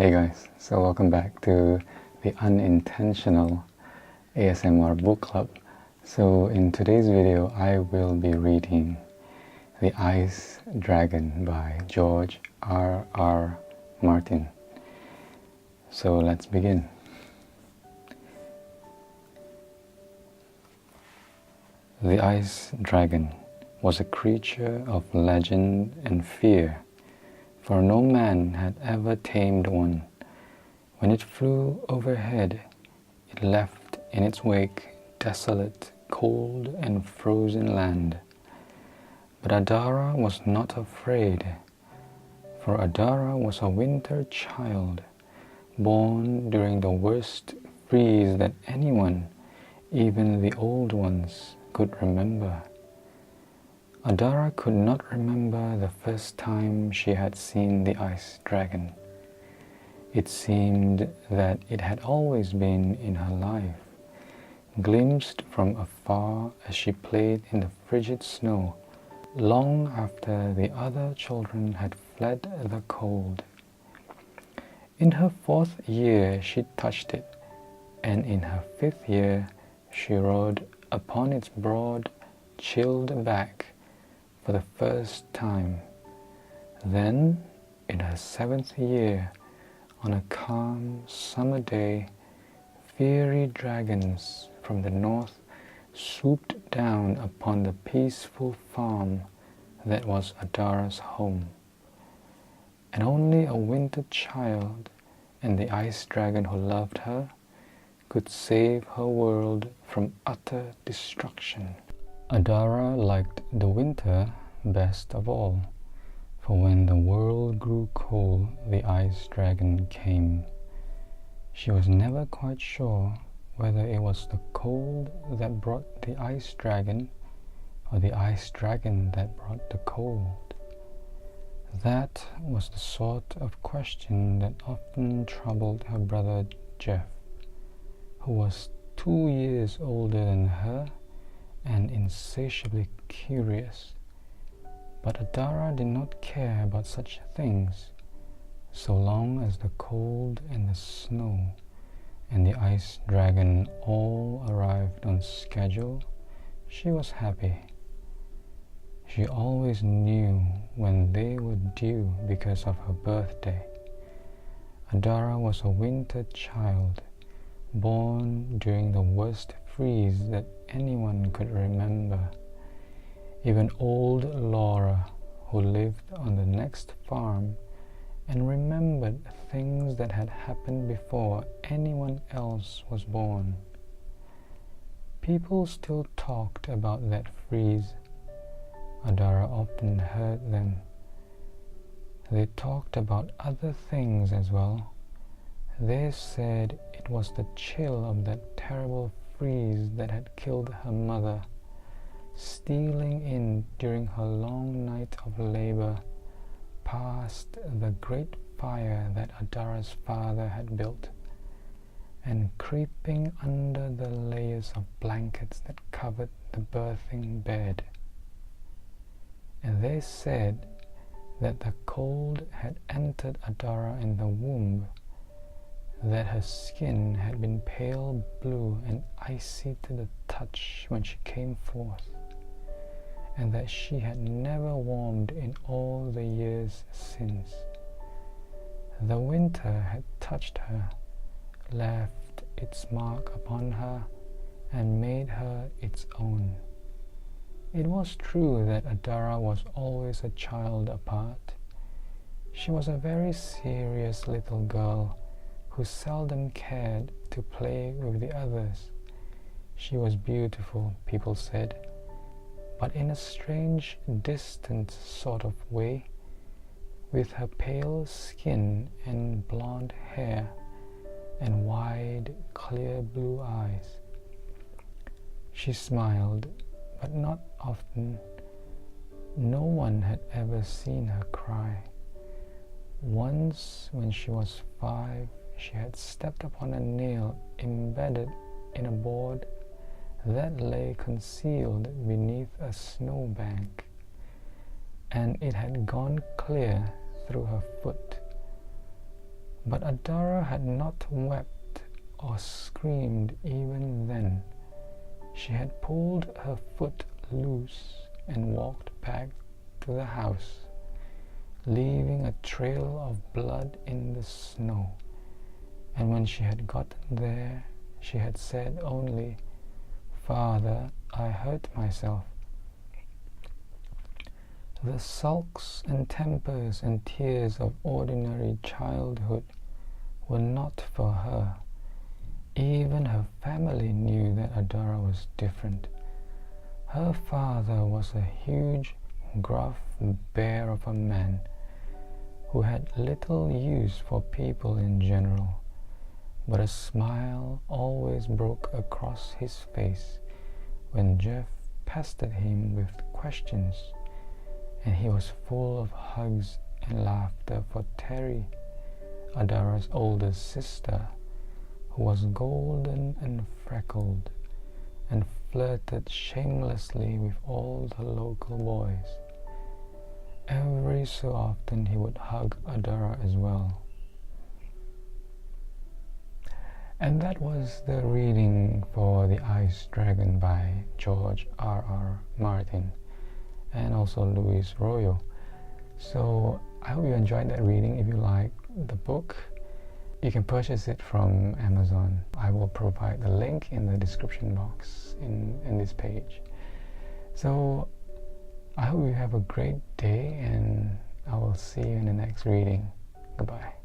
Hey guys, so welcome back to the Unintentional ASMR book club. So in today's video I will be reading The Ice Dragon by George R.R. Martin. So let's begin. The Ice Dragon was a creature of legend and fear, for no man had ever tamed one. When it flew overhead, it left in its wake desolate, cold, and frozen land. But Adara was not afraid, for Adara was a winter child, born during the worst freeze that anyone, even the old ones, could remember. Adara could not remember the first time she had seen the ice dragon. It seemed that it had always been in her life, glimpsed from afar as she played in the frigid snow, long after the other children had fled the cold. In her 4th year she touched it, and in her 5th year she rode upon its broad, chilled back for the first time. Then, in her 7th year, on a calm summer day, fiery dragons from the north swooped down upon the peaceful farm that was Adara's home. And only a winter child and the ice dragon who loved her could save her world from utter destruction. Adara liked the winter best of all, for when the world grew cold, the ice dragon came. She was never quite sure whether it was the cold that brought the ice dragon, or the ice dragon that brought the cold. That was the sort of question that often troubled her brother Jeff, who was 2 years older than her and insatiably curious. But Adara did not care about such things. So long as the cold and the snow and the ice dragon all arrived on schedule, she was happy. She always knew when they were due because of her birthday. Adara was a winter child, born during the worst freeze that anyone could remember. Even old Laura, who lived on the next farm and remembered things that had happened before anyone else was born. People still talked about that freeze. Adara often heard them. They talked about other things as well. They said it was the chill of that terrible freeze that had killed her mother, stealing in during her long night of labor past the great fire that Adara's father had built, and creeping under the layers of blankets that covered the birthing bed. And they said that the cold had entered Adara in the womb, that her skin had been pale blue and icy to the touch when she came forth, and that she had never warmed in all the years since. The winter had touched her, left its mark upon her, and made her its own. It was true that Adara was always a child apart. She was a very serious little girl who seldom cared to play with the others. She was beautiful, people said, but in a strange, distant sort of way, with her pale skin and blonde hair and wide, clear blue eyes. She smiled, but not often. No one had ever seen her cry. Once, when she was 5, she had stepped upon a nail embedded in a board that lay concealed beneath a snowbank, and it had gone clear through her foot. But Adara had not wept or screamed even then. She had pulled her foot loose and walked back to the house, leaving a trail of blood in the snow. And when she had gotten there, she had said only, "Father, I hurt myself." The sulks and tempers and tears of ordinary childhood were not for her. Even her family knew that Adara was different. Her father was a huge, gruff bear of a man who had little use for people in general, but a smile always broke across his face when Jeff pestered him with questions, and he was full of hugs and laughter for Terry, Adara's older sister, who was golden and freckled and flirted shamelessly with all the local boys. Every so often he would hug Adara as well. And that was the reading for The Ice Dragon by George R.R. Martin and also Luis Royo. So I hope you enjoyed that reading. If you like the book, you can purchase it from Amazon. I will provide the link in the description box in this page. So I hope you have a great day, and I will see you in the next reading. Goodbye.